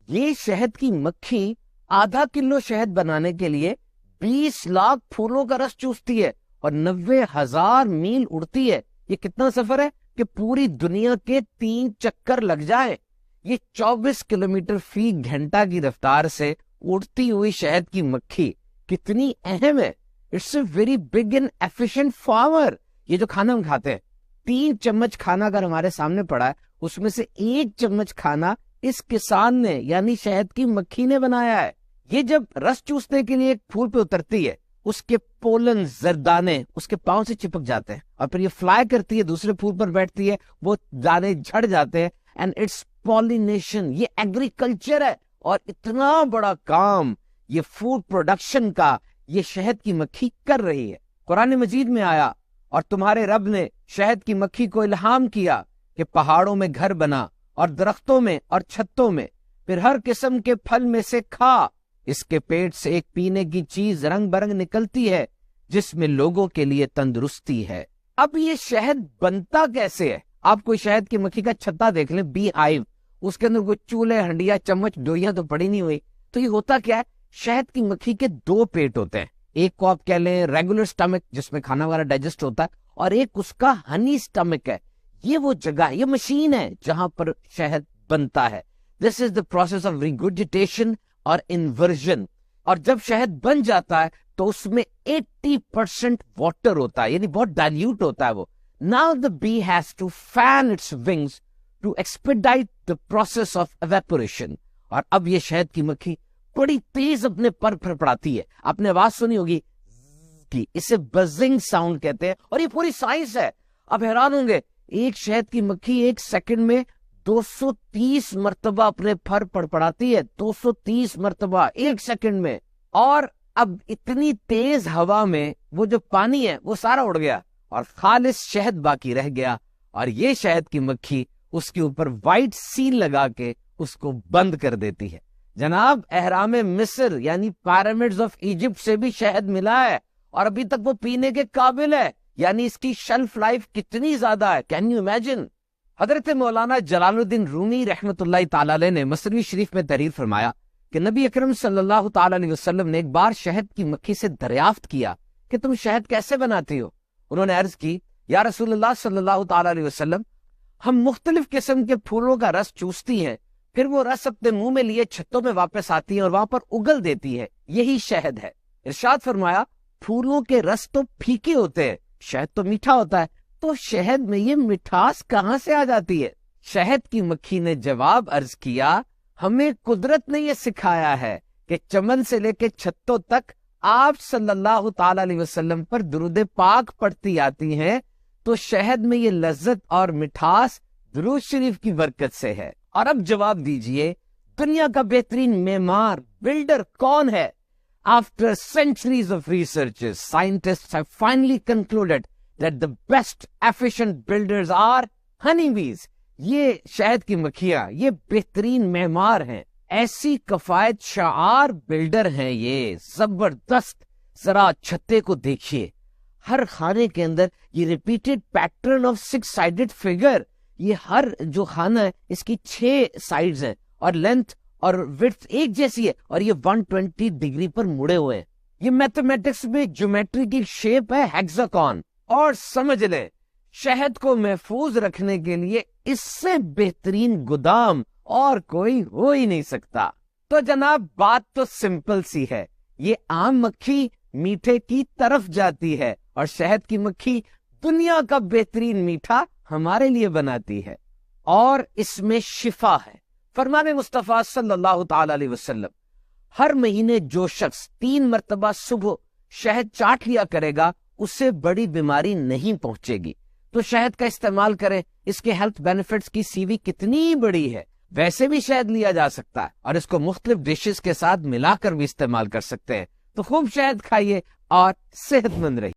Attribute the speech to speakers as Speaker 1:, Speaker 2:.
Speaker 1: یہ شہد کی مکھی آدھا کلو شہد بنانے کے لیے 20 لاکھ پھولوں کا رس چوستی ہے اور 90,000 میل اڑتی ہے۔ یہ کتنا سفر ہے کہ پوری دنیا کے 3 چکر لگ جائے۔ یہ 24 کلومیٹر فی گھنٹہ کی رفتار سے اڑتی ہوئی شہد کی مکھی کتنی اہم ہے۔ It's a very big and efficient farmer. یہ جو کھانا ہم کھاتے ہیں، 3 چمچ کھانا اگر ہمارے سامنے پڑا ہے، اس میں سے 1 چمچ کھانا اس کسان نے یعنی شہد کی مکھی نے بنایا ہے۔ یہ جب رس چوسنے کے لیے ایک پھول پہ اترتی ہے، اس کے پولن زردانے اس کے پاؤں سے چپک جاتے ہیں اور پھر یہ فلائی کرتی ہے، دوسرے پھول پر بیٹھتی ہے، وہ دانے جھڑ جاتے ہیں، اینڈ اٹس پولینیشن۔ یہ ایگریکلچر ہے اور اتنا بڑا کام یہ فوڈ پروڈکشن کا یہ شہد کی مکھی کر رہی ہے۔ قرآن مجید میں آیا، اور تمہارے رب نے شہد کی مکھی کو الہام کیا کہ پہاڑوں میں گھر بنا اور درختوں میں اور چھتوں میں، پھر ہر قسم کے پھل میں سے کھا، اس کے پیٹ سے ایک پینے کی چیز رنگ برنگ نکلتی ہے جس میں لوگوں کے لیے تندرستی ہے۔ اب یہ شہد بنتا کیسے ہے؟ آپ کوئی شہد کی مکھی کا چھتا دیکھ لیں، بی ہائیو، اس کے اندر کوئی چولہے، ہنڈیا، چمچ، ڈوئیاں تو پڑی نہیں ہوئی۔ تو یہ ہوتا کیا ہے؟ شہد کی مکھی کے 2 پیٹ ہوتے ہیں، ایک کو آپ کہہ لیں ریگولر سٹمک جس میں کھانا وغیرہ ڈائجسٹ ہوتا ہے، اور ایک اس کا ہنی سٹمک ہے۔ یہ وہ جگہ، یہ مشین ہے جہاں پر شہد بنتا ہے۔ دس از دا پروسیس آف ریگورجیٹیشن اور انورژن۔ اور جب شہد بن جاتا ہے تو اس میں 80% واٹر ہوتا ہے، یعنی بہت ڈائلیوٹ ہوتا ہے وہ۔ Now the bee has to fan its wings to expedite the process of evaporation۔ اور اب یہ شہد کی مکھی بڑی تیز اپنے پر پھڑپڑاتی ہے۔ آپ نے آواز سنی ہوگی کی، اسے بزنگ ساؤنڈ کہتے ہیں، اور یہ پوری سائنس ہے۔ اب حیران ہوں گے، ایک شہد کی مکھی 1 سیکنڈ میں 230 مرتبہ اپنے پر پڑپڑاتی ہے، 230 مرتبہ 1 سیکنڈ میں۔ اور اب اتنی تیز ہوا میں وہ جو پانی ہے وہ سارا اڑ گیا اور خالص شہد باقی رہ گیا، اور یہ شہد کی مکھی اس کے اوپر وائٹ سیل لگا کے اس کو بند کر دیتی ہے۔ جناب، اہرام مصر یعنی پیرامڈز آف ایجپٹ سے بھی شہد ملا ہے اور ابھی تک وہ پینے کے قابل ہے، یعنی اس کی شیلف لائف کتنی زیادہ ہے، کین یو امیجن؟ حضرت مولانا جلال الدین رومی رحمۃ اللہ تعالی علیہ نے مثنوی شریف میں تحریر فرمایا کہ نبی اکرم صلی اللہ تعالی علیہ وسلم نے ایک بار شہد کی مکھی سے دریافت کیا کہ تم شہد کیسے بناتی ہو؟ انہوں نے عرض کی، یا رسول اللہ صلی اللہ تعالی علیہ وسلم، ہم مختلف قسم کے پھولوں کا رس چوستی ہیں، پھر وہ رس اپنے منہ میں لیے چھتوں میں واپس آتی ہے اور وہاں پر اگل دیتی ہے، یہی شہد ہے۔ ارشاد فرمایا، پھولوں کے رس تو پھیکے ہوتے ہیں، شہد تو میٹھا ہوتا ہے، تو شہد میں یہ مٹھاس کہاں سے آ جاتی ہے؟ شہد کی مکھی نے جواب عرض کیا، ہمیں قدرت نے یہ سکھایا ہے کہ چمن سے لے کے چھتوں تک آپ صلی اللہ تعالی علیہ وسلم پر درود پاک پڑھتی آتی ہیں، تو شہد میں یہ لذت اور مٹھاس درود شریف کی برکت سے ہے۔ اور اب جواب دیجئے، دنیا کا بہترین معمار، بلڈر کون ہے؟ After centuries of researches, scientists have finally concluded that the best efficient builders are honeybees۔ یہ شہد کی مکھیاں یہ بہترین معمار ہیں، ایسی کفایت شعار بلڈر ہیں، یہ زبردست۔ ذرا چھتے کو دیکھیے، ہر خانے کے اندر یہ repeated pattern of 6 sided figure، یہ ہر جو خانہ ہے اس کی 6 سائڈز ہیں اور لینتھ اور وڈتھ ایک جیسی ہے، اور یہ 120 ڈگری پر مڑے ہوئے ہیں۔ یہ میتھمیٹکس میں جیومیٹری کی شیپ ہے ہیگزاگون۔ اور سمجھ لیں، شہد کو محفوظ رکھنے کے لیے اس سے بہترین گودام اور کوئی ہو ہی نہیں سکتا۔ تو جناب، بات تو سمپل سی ہے، یہ عام مکھی میٹھے کی طرف جاتی ہے اور شہد کی مکھی دنیا کا بہترین میٹھا ہمارے لیے بناتی ہے، اور اس میں شفا ہے۔ فرمان مصطفیٰ صلی اللہ تعالی علیہ وسلم، ہر مہینے جو شخص 3 مرتبہ صبح شہد چاٹ لیا کرے گا اسے بڑی بیماری نہیں پہنچے گی۔ تو شہد کا استعمال کریں، اس کے ہیلتھ بینیفٹس کی سی وی کتنی بڑی ہے۔ ویسے بھی شہد لیا جا سکتا ہے اور اس کو مختلف ڈشز کے ساتھ ملا کر بھی استعمال کر سکتے ہیں۔ تو خوب شہد کھائیے اور صحت مند رہیے۔